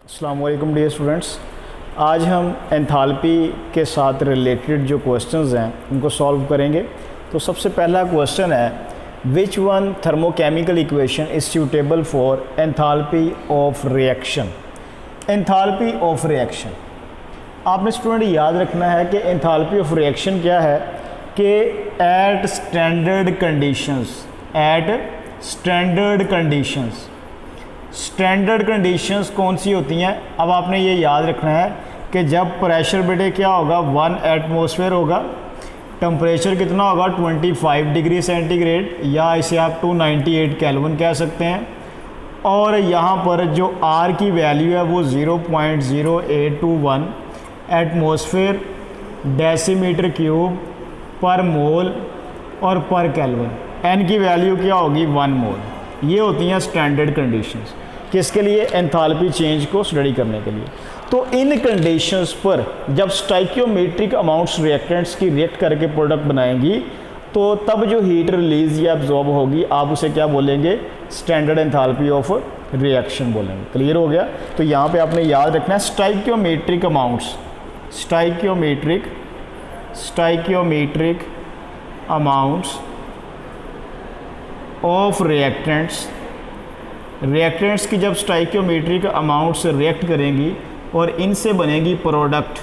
अस्सलाम वालेकुम dear students. आज हम एंथैल्पी के साथ रिलेटेड जो क्वेश्चंस हैं उनको सॉल्व करेंगे। तो सबसे पहला क्वेश्चन है, which one thermochemical equation is suitable for enthalpy of reaction. Enthalpy of reaction आपने स्टूडेंट याद रखना है कि एंथैल्पी ऑफ रिएक्शन क्या है कि at standard conditions standard conditions कौन सी होती हैं। अब आपने ये याद रखना है कि जब प्रेशर बेटे क्या होगा 1 एटमॉस्फेयर होगा, टेम्परेचर कितना होगा 25 डिग्री सेंटीग्रेड या इसे आप 298 केल्विन कह सकते हैं, और यहाँ पर जो R की वैल्यू है वो 0.0821 एटमॉस्फेयर डेसीमीटर क्यूब पर मोल और पर केल्विन। N की वैल्यू क्या होगी 1 मोल। ये होती हैं स्टैंडर्ड कंडीशंस किसके लिए, एंथैल्पी चेंज को स्टडी करने के लिए। तो इन कंडीशंस पर जब स्टाइकियोमेट्रिक अमाउंट्स रिएक्टेंट्स की रिएक्ट करके प्रोडक्ट बनाएंगी तो तब जो हीट रिलीज या एब्जॉर्ब होगी आप उसे क्या बोलेंगे, स्टैंडर्ड एंथैल्पी ऑफ रिएक्शन बोलेंगे। क्लियर हो गया। तो यहाँ पे आपने याद रखना है स्टाइकियोमेट्रिक अमाउंट्स ऑफ रिएक्टेंट्स की जब स्टाइकियोमेट्रिक अमाउंट से रिएक्ट करेंगी और इनसे बनेगी प्रोडक्ट,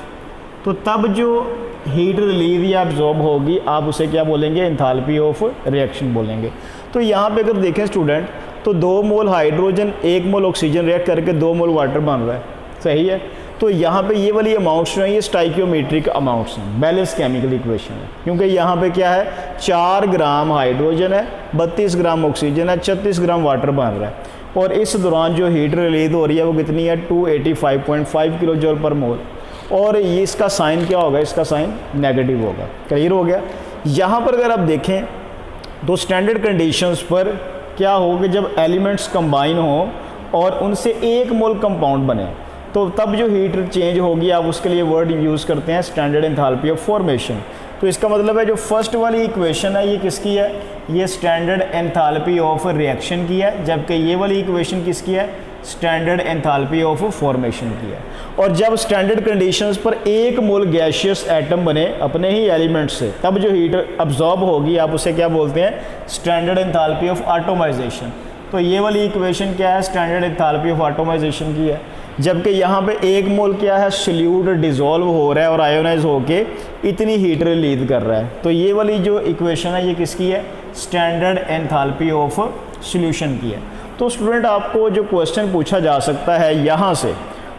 तो तब जो हीट रिलीज या एब्जॉर्ब होगी आप उसे क्या बोलेंगे, एंथैल्पी ऑफ रिएक्शन बोलेंगे। तो यहाँ पे अगर देखें स्टूडेंट तो 2 मोल हाइड्रोजन 1 मोल ऑक्सीजन रिएक्ट करके 2 मोल वाटर बन रहा है, सही है। तो यहाँ पे ये वाली अमाउंट्स जो हैं ये स्टाइकियोमेट्रिक अमाउंट्स हैं, बैलेंस केमिकल इक्वेशन है, क्योंकि यहाँ पे क्या है 4 ग्राम हाइड्रोजन है, 32 ग्राम ऑक्सीजन है, 36 ग्राम वाटर बन रहा है, और इस दौरान जो हीट रिलीज हो रही है वो कितनी है 285.5 किलो जूल पर मोल, और ये इसका साइन क्या होगा, इसका साइन नेगेटिव होगा। क्लियर हो गया। यहाँ पर अगर आप देखें तो स्टैंडर्ड कंडीशंस पर क्या होगा, जब एलिमेंट्स कंबाइन हो और उनसे 1 मोल कंपाउंड बने तो तब जो हीट चेंज होगी आप उसके लिए वर्ड यूज़ करते हैं स्टैंडर्ड एंथैल्पी ऑफ फॉर्मेशन। तो इसका मतलब है जो फर्स्ट वाली इक्वेशन है ये किसकी है, ये स्टैंडर्ड एंथैल्पी ऑफ रिएक्शन की है, जबकि ये वाली इक्वेशन किसकी है, स्टैंडर्ड एंथैल्पी ऑफ फॉर्मेशन की है। और जब स्टैंडर्ड कंडीशंस पर 1 मोल गैसियस एटम बने अपने ही एलिमेंट से तब जो हीट अब्जॉर्ब होगी आप उसे क्या बोलते हैं, स्टैंडर्ड एंथैल्पी ऑफ एटोमाइजेशन। तो ये वाली इक्वेशन क्या है, स्टैंडर्ड एंथैल्पी ऑफ एटोमाइजेशन की है, जबकि यहाँ पे 1 मोल क्या है, सॉल्यूट डिज़ोल्व हो रहा है और आयोनाइज होके इतनी हीट रिलीज कर रहा है। तो ये वाली जो इक्वेशन है ये किसकी है, स्टैंडर्ड एंथैल्पी ऑफ सॉल्यूशन की है। तो स्टूडेंट आपको जो क्वेश्चन पूछा जा सकता है यहाँ से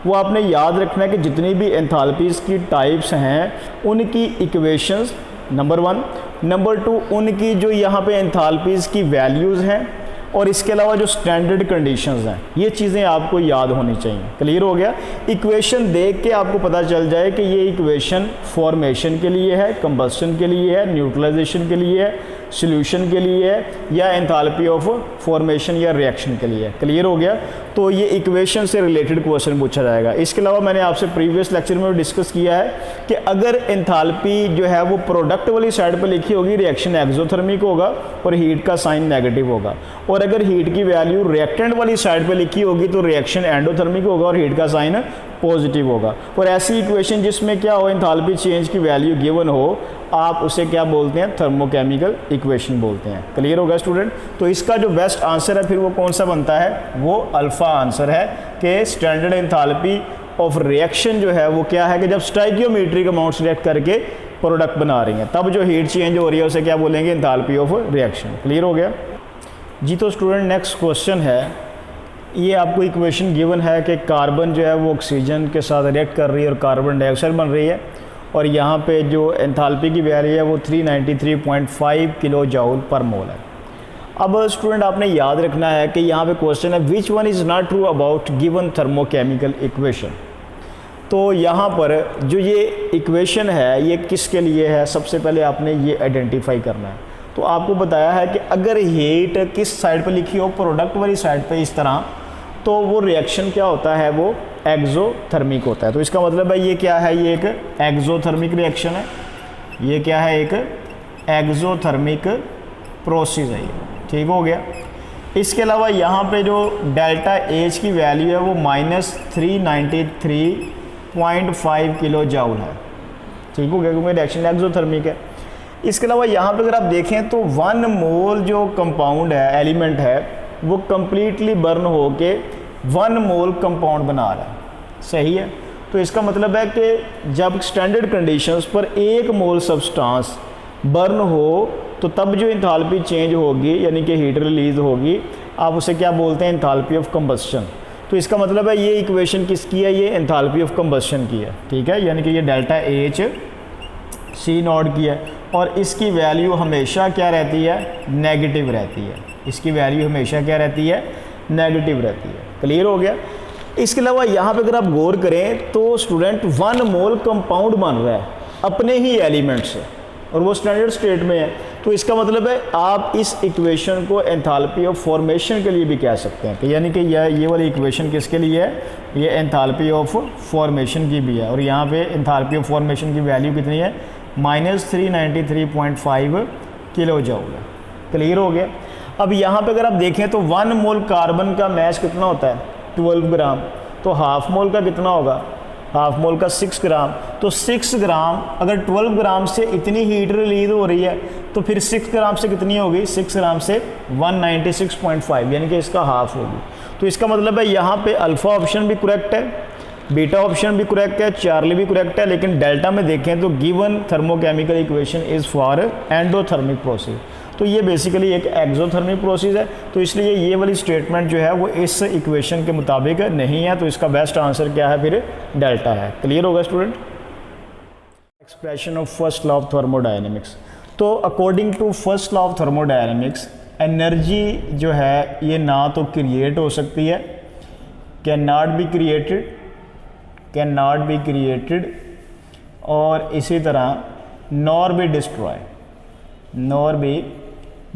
वो आपने याद रखना है कि जितनी भी एंथैल्पीज़ की टाइप्स हैं उनकी इक्वेशंस नंबर 1, नंबर 2 उनकी जो यहाँ पे एंथैल्पीज़ की वैल्यूज़ हैं, और इसके अलावा जो स्टैंडर्ड कंडीशंस हैं ये चीज़ें आपको याद होनी चाहिए। क्लियर हो गया। इक्वेशन देख के आपको पता चल जाए कि ये इक्वेशन फॉर्मेशन के लिए है, कंबस्शन के लिए है, न्यूट्रलाइजेशन के लिए है, सॉल्यूशन के लिए है, या एंथैल्पी ऑफ फॉर्मेशन या रिएक्शन के लिए है। क्लियर हो गया। तो ये इक्वेशन से रिलेटेड क्वेश्चन पूछा जाएगा। इसके अलावा मैंने आपसे प्रीवियस लेक्चर में डिस्कस किया है कि अगर एंथैल्पी जो है वो प्रोडक्ट वाली साइड पर लिखी होगी रिएक्शन एक्सोथर्मिक होगा और हीट का साइन नेगेटिव होगा, और अगर हीट की वैल्यू रिएक्टेंट वाली साइड पे लिखी होगी तो रिएक्शन एंडोथर्मिक होगा और हीट का साइन पॉजिटिव होगा। और ऐसी इक्वेशन जिसमें क्या हो, एंथैल्पी चेंज की वैल्यू गिवन हो, आप उसे क्या बोलते हैं, थर्मोकेमिकल इक्वेशन बोलते हैं। क्लियर होगा स्टूडेंट। तो इसका जो बेस्ट आंसर है फिर वो कौन सा बनता है, वो अल्फ़ा आंसर है कि स्टैंडर्ड एंथैल्पी ऑफ रिएक्शन जो है वो क्या है कि जब स्टाइकियोमेट्रिक अमाउंट्स रिएक्ट करके प्रोडक्ट बना रही हैं तब जो हीट चेंज हो रही है उसे क्या बोलेंगे, एंथैल्पी ऑफ रिएक्शन। क्लियर हो गया जी। तो स्टूडेंट नेक्स्ट क्वेश्चन है, ये आपको इक्वेशन गिवन है कि कार्बन जो है वो ऑक्सीजन के साथ रिएक्ट कर रही है और कार्बन डाइऑक्साइड बन रही है, और यहाँ पे जो एंथैल्पी की वैल्यू है वो 393.5 किलो जूल पर मोल है। अब स्टूडेंट आपने याद रखना है कि यहाँ पे क्वेश्चन है विच one is not true about given thermochemical equation. तो यहाँ पर जो ये इक्वेशन है ये किसके लिए है, सबसे पहले आपने ये आइडेंटिफाई करना है। तो आपको बताया है कि अगर हीट किस साइड पर लिखी हो, प्रोडक्ट वाली साइड पे इस तरह, तो वो रिएक्शन क्या होता है, वो एक्सोथर्मिक होता है। तो इसका मतलब है ये क्या है, ये एक एक्सोथर्मिक रिएक्शन है, ये क्या है, एक एक्सोथर्मिक प्रोसेस है ये। ठीक हो गया। इसके अलावा यहाँ पे जो डेल्टा एच की वैल्यू है वो -393.5 किलो जाउल है, ठीक हो गया, क्योंकि रिएक्शन एक्सोथर्मिक है। इसके अलावा यहाँ पे अगर आप देखें तो 1 मोल जो कंपाउंड है, एलिमेंट है, वो कम्प्लीटली बर्न होके 1 मोल कंपाउंड बना रहा है, सही है। तो इसका मतलब है कि जब स्टैंडर्ड कंडीशंस पर 1 मोल सब्सटेंस बर्न हो तो तब जो इंथाल्पी चेंज होगी यानी कि हीट रिलीज होगी, आप उसे क्या बोलते हैं, इंथाल्पी ऑफ कंबस्शन। तो इसका मतलब है ये इक्वेशन किसकी है, ये इंथाल्पी ऑफ कंबस्शन की है, ठीक है, यानी कि ये डेल्टा एच सी नॉट की है और इसकी वैल्यू हमेशा क्या रहती है, नेगेटिव रहती है। इसकी वैल्यू हमेशा क्या रहती है, नेगेटिव रहती है। क्लियर हो गया। इसके अलावा यहाँ पे अगर आप गौर करें तो स्टूडेंट 1 मोल कंपाउंड बन रहा है अपने ही एलिमेंट से और वो स्टैंडर्ड स्टेट में है। तो इसका मतलब है आप इस इक्वेशन को एंथैल्पी ऑफ फॉर्मेशन के लिए भी कह सकते हैं कि यानी कि ये वाली इक्वेशन किसके लिए है, ये एंथैल्पी ऑफ फॉर्मेशन की भी है। और यहाँ पे एंथैल्पी ऑफ फॉर्मेशन की वैल्यू कितनी है, -393.5 किलो जाउल है। क्लियर हो गया। अब यहाँ पे अगर आप देखें तो 1 मोल कार्बन का मैस कितना होता है, 12 ग्राम। तो हाफ मोल का कितना होगा, हाफ मोल का 6 ग्राम। तो 6 ग्राम अगर 12 ग्राम से इतनी हीट रिलीज हो रही है तो फिर 6 ग्राम से कितनी होगी, 6 ग्राम से 196.5 यानी कि इसका हाफ होगी। तो इसका मतलब है यहाँ पे अल्फ़ा ऑप्शन भी करेक्ट है, बीटा ऑप्शन भी करेक्ट है, चार्ली भी करेक्ट है, लेकिन डेल्टा में देखें तो given thermochemical equation is for endothermic process. तो ये बेसिकली एक एक्सोथर्मिक प्रोसेस है, तो इसलिए ये वाली स्टेटमेंट जो है वो इस इक्वेशन के मुताबिक नहीं है। तो इसका बेस्ट आंसर क्या है, फिर डेल्टा है। क्लियर होगा student. Expression of first law of thermodynamics. तो according to first law of thermodynamics energy जो है ये ना तो क्रिएट हो सकती है, कैन नॉट बी क्रिएटेड, और इसी तरह नॉर बी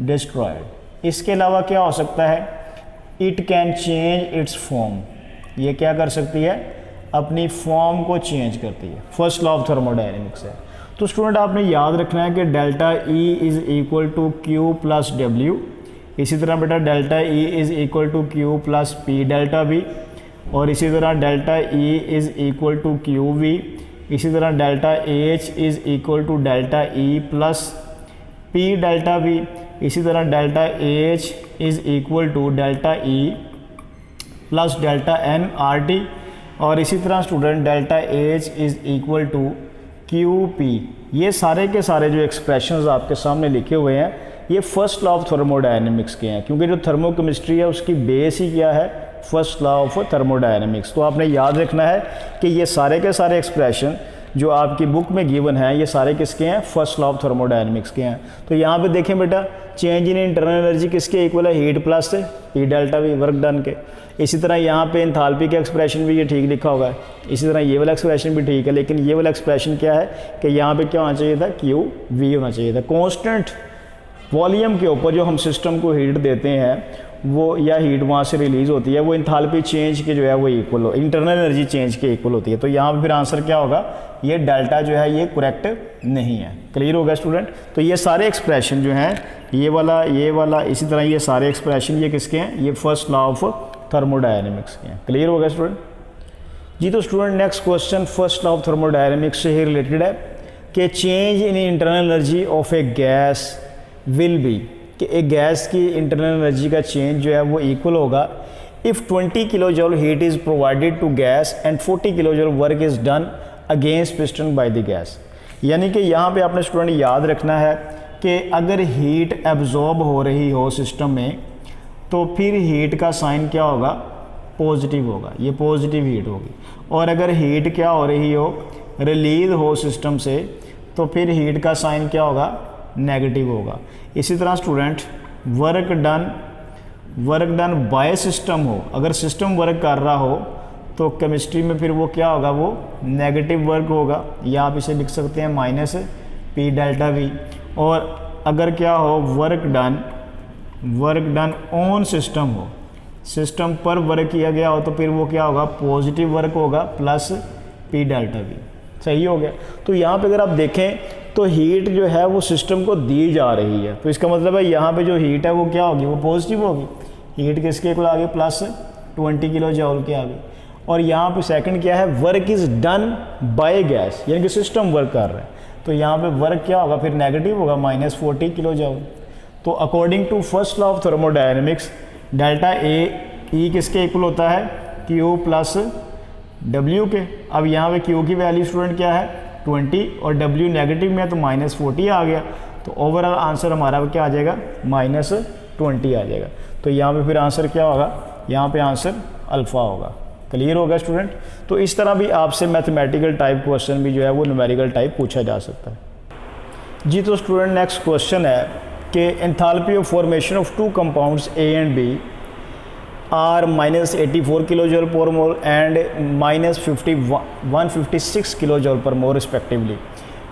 डिस्ट्रॉयड। इसके अलावा क्या हो सकता है, it can change it's form. ये क्या कर सकती है, अपनी फॉर्म को चेंज करती है। फर्स्ट लॉ ऑफ थर्मोडायनेमिक्स है। तो स्टूडेंट आपने याद रखना है कि delta E is equal to Q plus W. इसी तरह बेटा delta E is equal to Q plus P delta V, और इसी तरह delta E is equal to Q V. इसी तरह delta H is equal to delta E plus P delta V. इसी तरह delta H is equal to delta E plus delta N R T, और इसी तरह student delta H is equal to Q P. ये सारे के सारे जो एक्सप्रेशंस आपके सामने लिखे हुए हैं ये फर्स्ट लॉ ऑफ थर्मोडायनेमिक्स के हैं, क्योंकि जो थर्मोकेमिस्ट्री है उसकी बेस ही क्या है, फर्स्ट लॉ ऑफ थर्मोडायनेमिक्स। तो आपने याद रखना है कि ये सारे के सारे एक्सप्रेशन जो आपकी बुक में गिवन है ये सारे किसके हैं, फर्स्ट लॉ ऑफ थर्मोडायनेमिक्स के हैं। तो यहाँ पे देखें बेटा, चेंज इन इंटरनल एनर्जी किसके इक्वल है, heat plus P delta we, work done के। इसी तरह यहाँ पे एंथैल्पी का एक्सप्रेशन भी ये ठीक लिखा हुआ है। इसी तरह ये वाला एक्सप्रेशन भी ठीक है, लेकिन ये वाला एक्सप्रेशन क्या है कि यहाँ पे क्या होना चाहिए था, क्यू वी होना चाहिए था। कॉन्स्टेंट वॉल्यूम के ऊपर जो हम सिस्टम को हीट देते हैं वो, या हीट वहाँ से रिलीज़ होती है, वो इंथैल्पी चेंज के जो है वो इक्वल हो, इंटरनल एनर्जी चेंज के इक्वल होती है। तो यहाँ पे फिर आंसर क्या होगा, ये डेल्टा जो है ये करेक्ट नहीं है। क्लियर होगा स्टूडेंट। तो ये सारे एक्सप्रेशन जो हैं, ये वाला इसी तरह ये सारे एक्सप्रेशन ये किसके हैं, ये फर्स्ट लॉ ऑफ थर्मोडायनेमिक्स के हैं। क्लियर होगा स्टूडेंट जी। तो student next question first law of thermodynamics से ही रिलेटेड है कि change in internal energy of A gas will be, कि एक गैस की इंटरनल एनर्जी का चेंज जो है वो इक्वल होगा if 20 kilo joule heat is provided to gas and 40 kilo joule work is done against piston by the gas. यानी कि यहाँ पे आपने स्टूडेंट याद रखना है कि अगर हीट एब्जॉर्ब हो रही हो सिस्टम में तो फिर हीट का साइन क्या होगा, पॉजिटिव होगा, ये पॉजिटिव हीट होगी। और अगर हीट क्या हो रही हो, रिलीज हो सिस्टम से, तो फिर हीट का साइन क्या होगा, नेगेटिव होगा। इसी तरह student work done by system हो, अगर सिस्टम वर्क कर रहा हो तो केमिस्ट्री में फिर वो क्या होगा, वो नेगेटिव वर्क होगा, या आप इसे लिख सकते हैं माइनस पी डेल्टा वी। और अगर क्या हो, वर्क डन ऑन सिस्टम हो, सिस्टम पर वर्क किया गया हो, तो फिर वो क्या होगा, पॉजिटिव वर्क होगा प्लस पी डेल्टा वी। सही हो गया। तो यहाँ पे अगर आप देखें तो हीट जो है वो सिस्टम को दी जा रही है, तो इसका मतलब है यहाँ पे जो हीट है वो क्या होगी, वो पॉजिटिव होगी। हीट किसके इक्वल आ गई प्लस 20 किलो जूल के आ गई। और यहाँ पे सेकंड क्या है, work is done by gas, यानी कि सिस्टम वर्क कर रहा है, तो यहाँ पे वर्क क्या होगा फिर नेगेटिव होगा -40 किलो जूल। तो according to first law of thermodynamics delta E किसके इक्वल होता है, Q प्लस W के। अब यहाँ पे Q की वैल्यू स्टूडेंट क्या है 20 और W नेगेटिव में है तो -40 आ गया, तो ओवरऑल आंसर हमारा क्या आ जाएगा -20 आ जाएगा। तो यहाँ पे फिर आंसर क्या होगा, यहाँ पे आंसर अल्फ़ा होगा। क्लियर होगा स्टूडेंट। तो इस तरह भी आपसे मैथमेटिकल टाइप क्वेश्चन भी जो है वो न्यूमेरिकल टाइप पूछा जा सकता है जी। तो स्टूडेंट नेक्स्ट क्वेश्चन है कि enthalpy of formation of two compounds A and B are -84 kilo joule per mole and -156 kilo joule per mole respectively,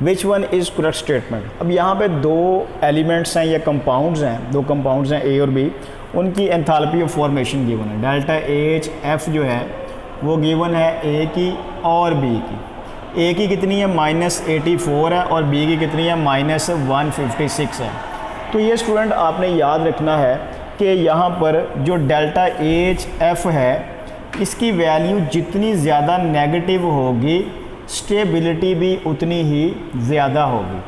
which one is correct statement. अब यहाँ पे दो एलिमेंट्स हैं या कंपाउंड्स हैं, दो कंपाउंड्स हैं A और B, उनकी एंथैल्पी ऑफ फॉर्मेशन गिवन है। डेल्टा AHF जो है वो गिवन है A की और B की। A की कितनी है -84 है और B की कितनी है -156 है। तो ये स्टूडेंट आपने याद रखना है कि यहाँ पर जो डेल्टा AHF है इसकी वैल्यू जितनी ज़्यादा नेगेटिव होगी स्टेबिलिटी भी उतनी ही ज़्यादा होगी।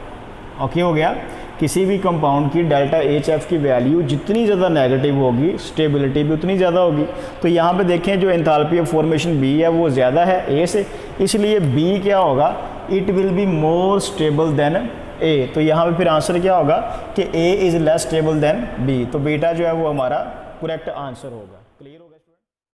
ओके हो गया। किसी भी कंपाउंड की डेल्टा AHF की वैल्यू जितनी ज़्यादा नेगेटिव होगी स्टेबिलिटी भी उतनी ज़्यादा होगी। तो यहाँ पे देखें जो एंथैल्पी ऑफ फॉर्मेशन B है वो ज़्यादा है A से, इसलिए B क्या होगा, it will be more stable then A। तो यहाँ पे फिर आंसर क्या होगा कि A is less stable then B। तो बीटा जो है वो हमारा करेक्ट आंसर होगा।